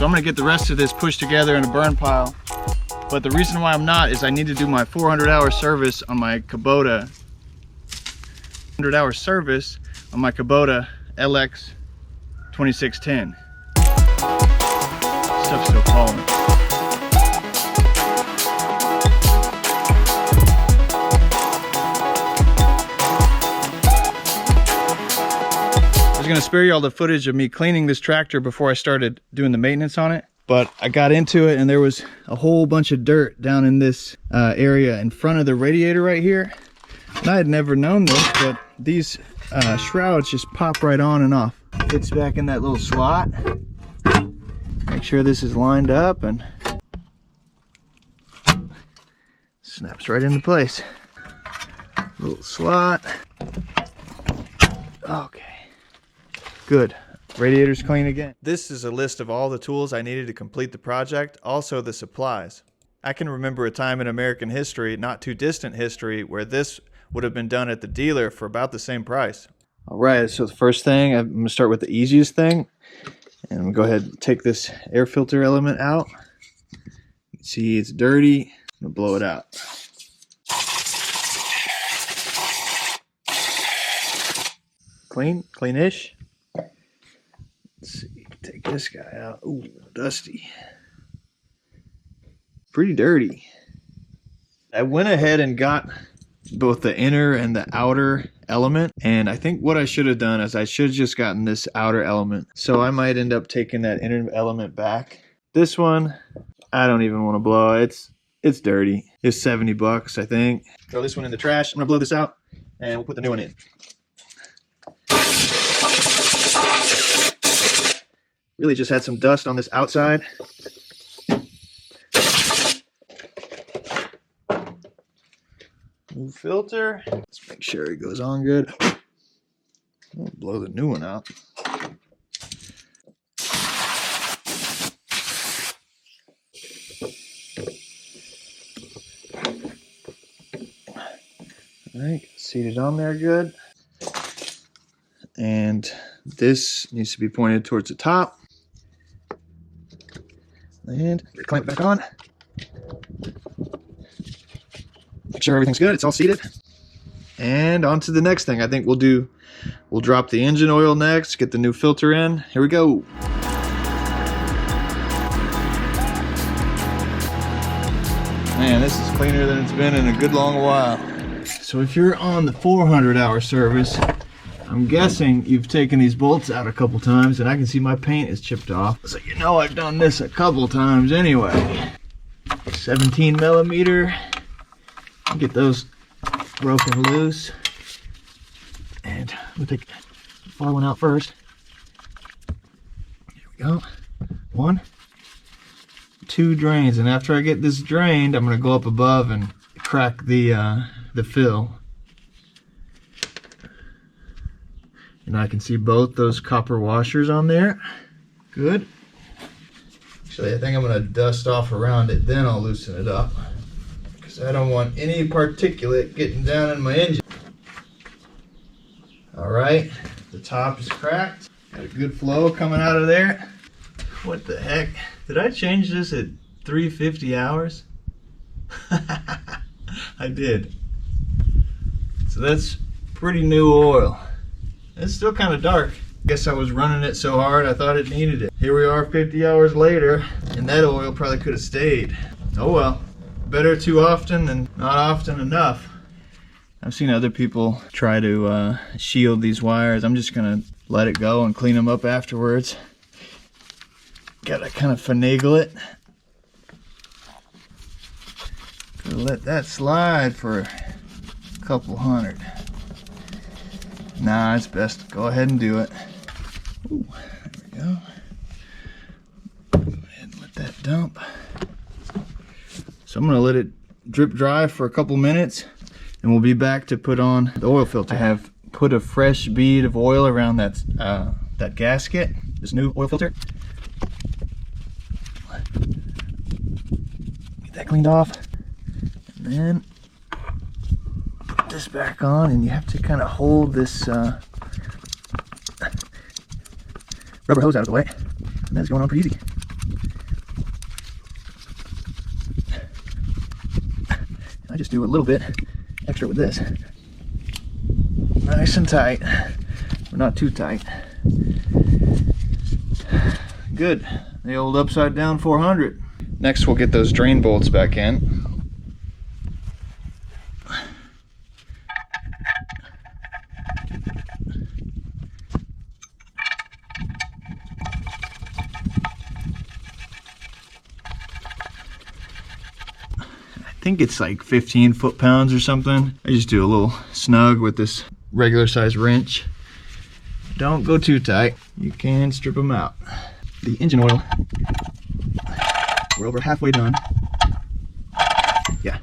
So I'm gonna get the rest of this pushed together in a burn pile. But the reason why I'm not is I need to do my 400-hour service on my Kubota. 400-hour service on my Kubota LX2610. Stuff's still calling. I was gonna spare you all the footage of me cleaning this tractor before I started doing the maintenance on it, but I got into it and there was a whole bunch of dirt down in this area in front of the radiator right here. And I had never known this, but these shrouds just pop right on and off. Fits back in that little slot. Make sure this is lined up and snaps right into place. Little slot. Okay. Good. Radiator's clean again. This is a list of all the tools I needed to complete the project, also the supplies. I can remember a time in American history, not too distant history, where this would have been done at the dealer for about the same price. All right, so the first thing, I'm going to start with the easiest thing. And I'm going to go ahead and take this air filter element out. You can see it's dirty. I'm going to blow it out. Clean, cleanish. Let's see, take this guy out. Ooh, dusty. Pretty dirty. I went ahead and got both the inner and the outer element, and I think what I should have done is I should have just gotten this outer element. So I might end up taking that inner element back. This one, I don't even want to blow. It's dirty. It's 70 bucks, I think. Throw this one in the trash. I'm gonna blow this out and we'll put the new one in. Really just had some dust on this outside. New filter. Let's make sure it goes on good. I'll blow the new one out. All right, seated on there good. And this needs to be pointed towards the top. And clamp back on. Make sure everything's good. It's all seated. And on to the next thing. I think we'll drop the engine oil next, get the new filter in. Here we go. Man, this is cleaner than it's been in a good long while. So if you're on the 400-hour service, I'm guessing you've taken these bolts out a couple times, and I can see my paint is chipped off. So you know I've done this a couple times anyway. 17 millimeter. Get those broken loose. And we'll take the far one out first. Here we go. 1, 2 drains, and after I get this drained, I'm going to go up above and crack the fill. And I can see both those copper washers on there. Good. Actually, I think I'm going to dust off around it, then I'll loosen it up, because I don't want any particulate getting down in my engine. All right, the top is cracked. Got a good flow coming out of there. What the heck? Did I change this at 350 hours? I did. So that's pretty new oil. It's still kind of dark. Guess I was running it so hard I thought it needed it. Here we are 50 hours later, and that oil probably could have stayed. Oh well, better too often than not often enough. I've seen other people try to shield these wires. I'm just gonna let it go and clean them up afterwards. Gotta kind of finagle it. Gotta let that slide for a couple hundred. Nah, it's best to go ahead and do it. Ooh, there we go. Go ahead and let that dump. So I'm gonna let it drip dry for a couple minutes, and we'll be back to put on the oil filter. I have put a fresh bead of oil around that gasket, this new oil filter. Get that cleaned off, and then put this back on, and you have to kind of hold this rubber hose out of the way, and that's going on pretty easy. I just do a little bit extra with this. Nice and tight, but not too tight. Good. The old upside down 400. Next we'll get those drain bolts back in. I think it's like 15 foot-pounds or something. I just do a little snug with this regular size wrench. Don't go too tight. You can strip them out. The engine oil, we're over halfway done. Yeah,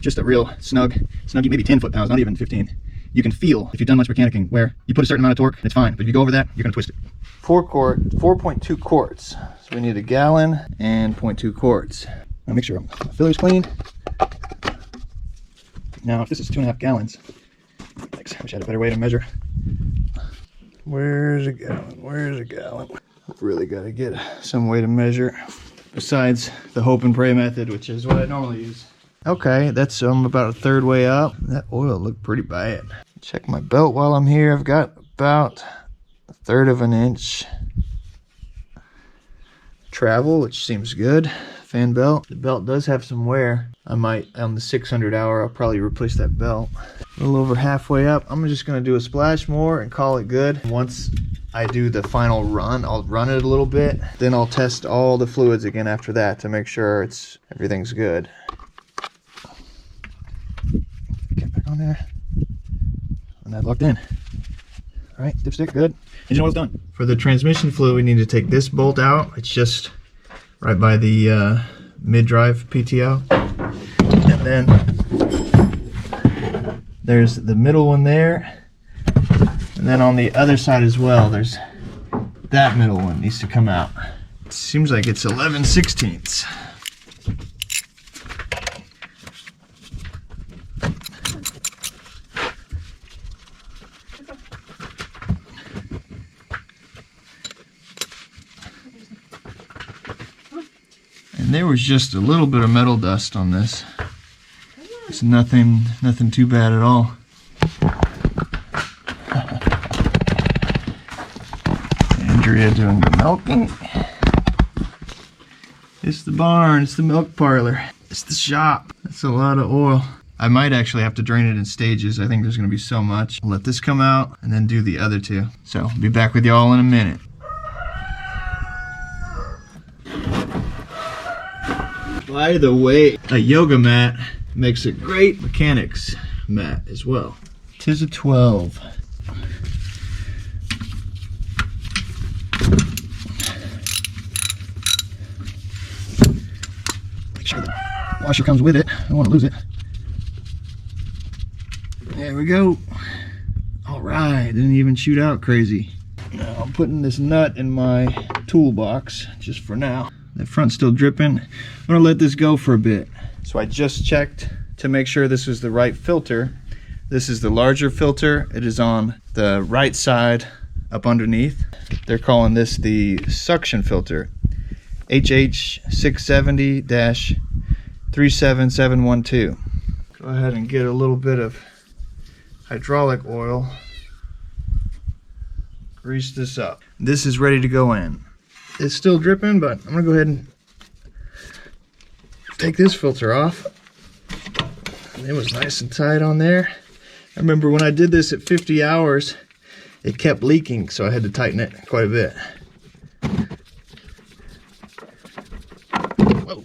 just a real snuggy, maybe 10 foot-pounds, not even 15. You can feel, if you've done much mechanicking, where you put a certain amount of torque, it's fine. But if you go over that, you're gonna twist it. 4.2 quarts. So we need a gallon and 0.2 quarts. Now make sure my filler's clean. Now, if this is 2.5 gallons, thanks. I wish I had a better way to measure. Where's a gallon? Where's a gallon? I've really got to get some way to measure besides the hope and pray method, which is what I normally use. Okay, that's about a third way up. That oil looked pretty bad. Check my belt while I'm here. I've got about 1/3 of an inch travel, which seems good. Fan belt. The belt does have some wear. I might, on the 600 hour, I'll probably replace that belt. A little over halfway up. I'm just gonna do a splash more and call it good. Once I do the final run, I'll run it a little bit. Then I'll test all the fluids again after that to make sure everything's good. Get back on there. And that locked in. All right, dipstick, good. Engine oil's done. For the transmission fluid, we need to take this bolt out. It's just right by the mid-drive PTO. And then there's the middle one there. And then on the other side as well, there's that middle one needs to come out. It seems like it's 11/16. And there was just a little bit of metal dust on this. It's nothing too bad at all. Andrea doing the milking. It's the barn, it's the milk parlor, it's the shop. That's a lot of oil. I might actually have to drain it in stages. I think there's gonna be so much. I'll let this come out and then do the other two. So I'll be back with y'all in a minute. By the way, a yoga mat makes a great mechanics mat as well. 'Tis a 12. Make sure the washer comes with it. I don't want to lose it. There we go. All right, didn't even shoot out crazy. Now I'm putting this nut in my toolbox just for now. The front's still dripping. I'm gonna let this go for a bit. So I just checked to make sure this was the right filter. This is the larger filter. It is on the right side up underneath. They're calling this the suction filter. HH670-37712. Go ahead and get a little bit of hydraulic oil. Grease this up. This is ready to go in. It's still dripping, but I'm gonna go ahead and take this filter off. It was nice and tight on there. I remember when I did this at 50 hours, it kept leaking, so I had to tighten it quite a bit. Whoa.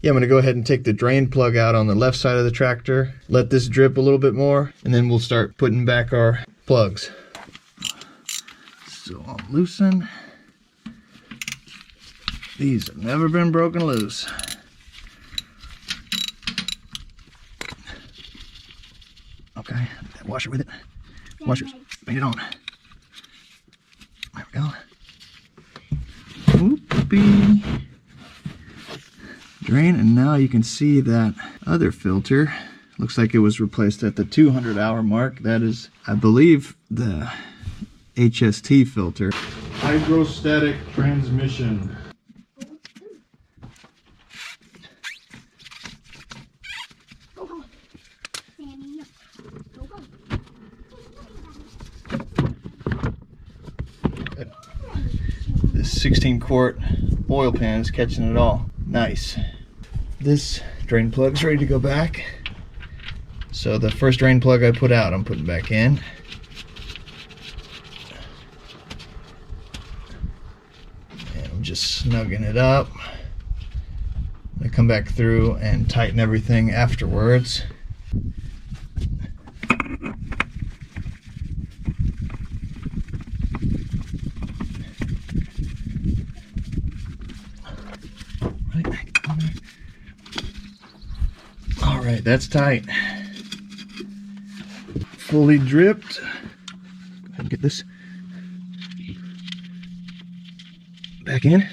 Yeah, I'm gonna go ahead and take the drain plug out on the left side of the tractor, let this drip a little bit more, and then we'll start putting back our plugs. So I'll loosen. These have never been broken loose. Okay, that washer with it. Washers, bring it on. There we go. Whoopee. Drain, and now you can see that other filter. Looks like it was replaced at the 200 hour mark. That is, I believe, the HST filter. Hydrostatic transmission. 16-quart oil pan is catching it all. Nice. This drain plug's ready to go back. So the first drain plug I put out, I'm putting back in. And I'm just snugging it up. I come back through and tighten everything afterwards. All right, that's tight. Fully dripped. Go ahead and get this back in.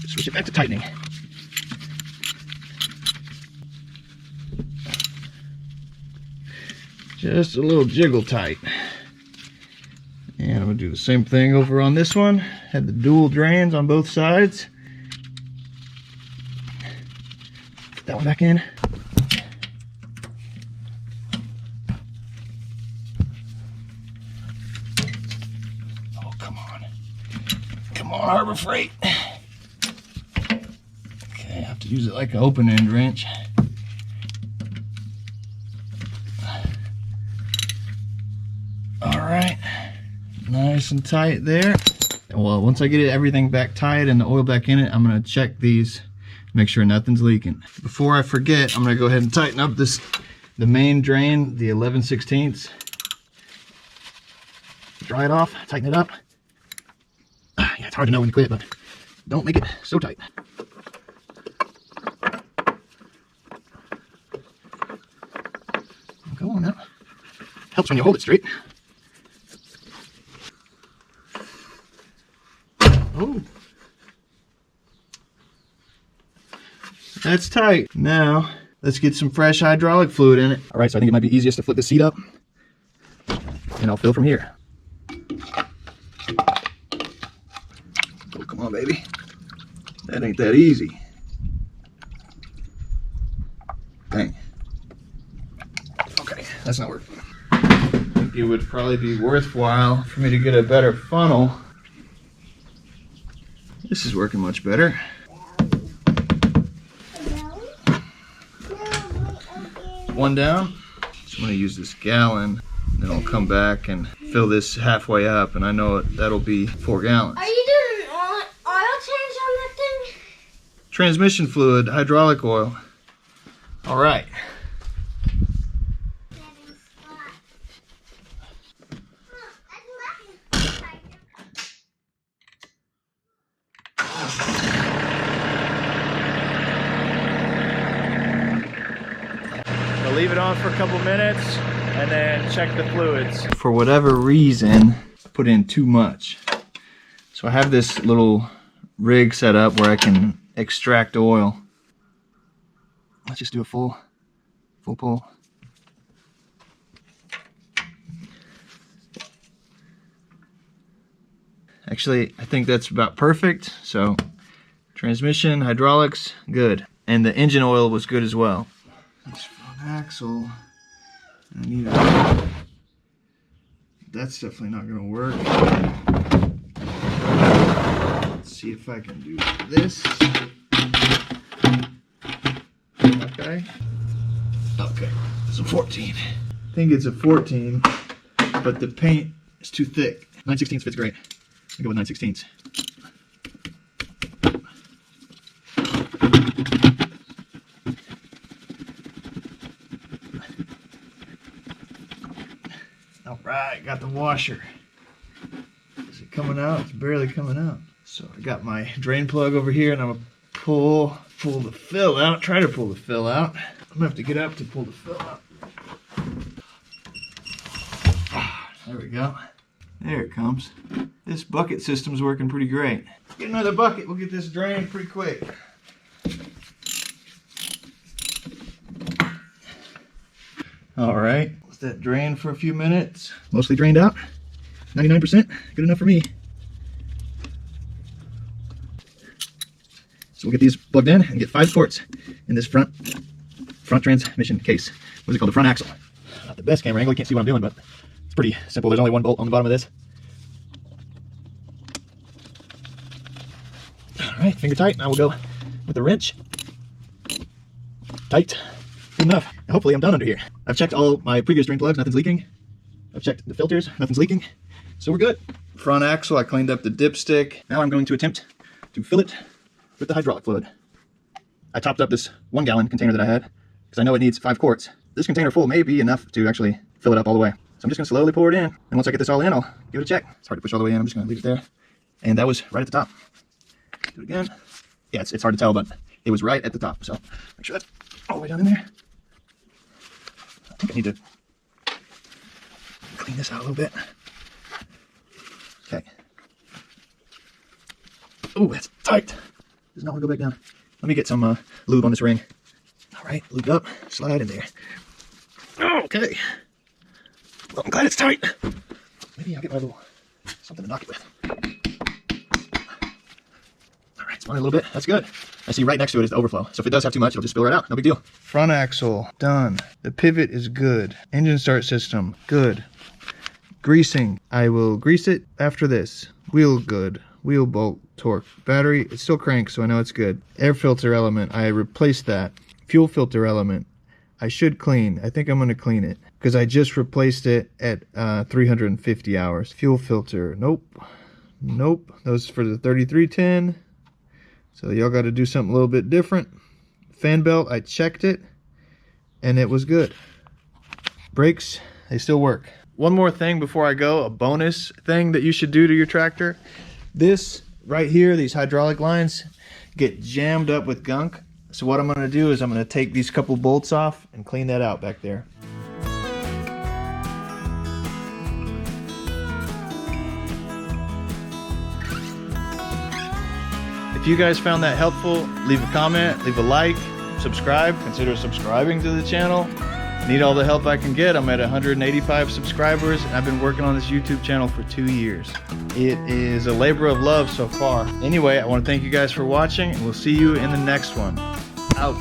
Switch it back to tightening. Just a little jiggle tight. And I'm gonna do the same thing over on this one. Had the dual drains on both sides. Put that one back in. Oh, come on. Come on, Harbor Freight. Okay, I have to use it like an open end wrench. All right. Nice and tight there. Well, once I get everything back tight and the oil back in it, I'm gonna check these, make sure nothing's leaking. Before I forget, I'm gonna go ahead and tighten up the main drain, the 11/16. Dry it off, tighten it up. Yeah, it's hard to know when you quit, but don't make it so tight. Go on now. Helps when you hold it straight. Oh, that's tight. Now, let's get some fresh hydraulic fluid in it. All right, so I think it might be easiest to flip the seat up, and I'll fill from here. Oh, come on, baby. That ain't that easy. Dang. Okay, that's not working. I think it would probably be worthwhile for me to get a better funnel. This is working much better. One down. So I'm going to use this gallon, then I'll come back and fill this halfway up, and I know that'll be 4 gallons. Are you doing an oil change on that thing? Transmission fluid, hydraulic oil. All right. Leave it on for a couple minutes and then check the fluids. For whatever reason, I put in too much. So I have this little rig set up where I can extract oil. Let's just do a full pull. Actually, I think that's about perfect. So transmission, hydraulics, good. And the engine oil was good as well. Axle. I need a... That's definitely not going to work. Let's see if I can do this. Okay. Okay. It's a 14. I think it's a 14, but the paint is too thick. 9/16 fits great. I'll go with 9/16. Alright, got the washer. Is it coming out? It's barely coming out. So I got my drain plug over here, and I'm gonna pull the fill out, try to pull the fill out. I'm gonna have to get up to pull the fill out. There we go. There it comes. This bucket system's working pretty great. Get another bucket, we'll get this drained pretty quick. Alright, let that drain for a few minutes. Mostly drained out. 99%, good enough for me. So we'll get these plugged in and get 5 quarts in this front transmission case. What is it called? The front axle. Not the best camera angle, you can't see what I'm doing, but it's pretty simple. There's only one bolt on the bottom of this. All right, finger tight. Now we'll go with the wrench. Tight. Good enough. Hopefully I'm done under here. I've checked all my previous drain plugs. Nothing's leaking. I've checked the filters. Nothing's leaking. So we're good. Front axle, I cleaned up the dipstick. Now I'm going to attempt to fill it with the hydraulic fluid. I topped up this 1 gallon container that I had because I know it needs 5 quarts. This container full may be enough to actually fill it up all the way. So I'm just gonna slowly pour it in. And once I get this all in, I'll give it a check. It's hard to push all the way in. I'm just gonna leave it there. And that was right at the top. Do it again. Yeah, it's hard to tell, but it was right at the top. So make sure that's all the way down in there. I think I need to clean this out a little bit. Okay. Oh, that's tight. Does not want to go back down. Let me get some lube on this ring. All right, lube up, slide in there. Okay. Well, I'm glad it's tight. Maybe I'll get my little something to knock it with. All right, it's running a little bit. That's good. I see right next to it is the overflow. So if it does have too much, it'll just spill right out. No big deal. Front axle, done. The pivot is good. Engine start system, good. Greasing, I will grease it after this. Wheel good. Wheel bolt, torque. Battery, it still cranks, so I know it's good. Air filter element, I replaced that. Fuel filter element, I should clean. I think I'm going to clean it because I just replaced it at 350 hours. Fuel filter, nope. Nope, those for the 3310. So y'all got to do something a little bit different. Fan belt, I checked it and it was good. Brakes, they still work. One more thing before I go, a bonus thing that you should do to your tractor. This right here, these hydraulic lines get jammed up with gunk. So what I'm gonna do is I'm gonna take these couple bolts off and clean that out back there. If you guys found that helpful, leave a comment, leave a like, subscribe, consider subscribing to the channel. Need all the help I can get. I'm at 185 subscribers and I've been working on this YouTube channel for 2 years. It is a labor of love so far. Anyway, I want to thank you guys for watching and we'll see you in the next one. Out.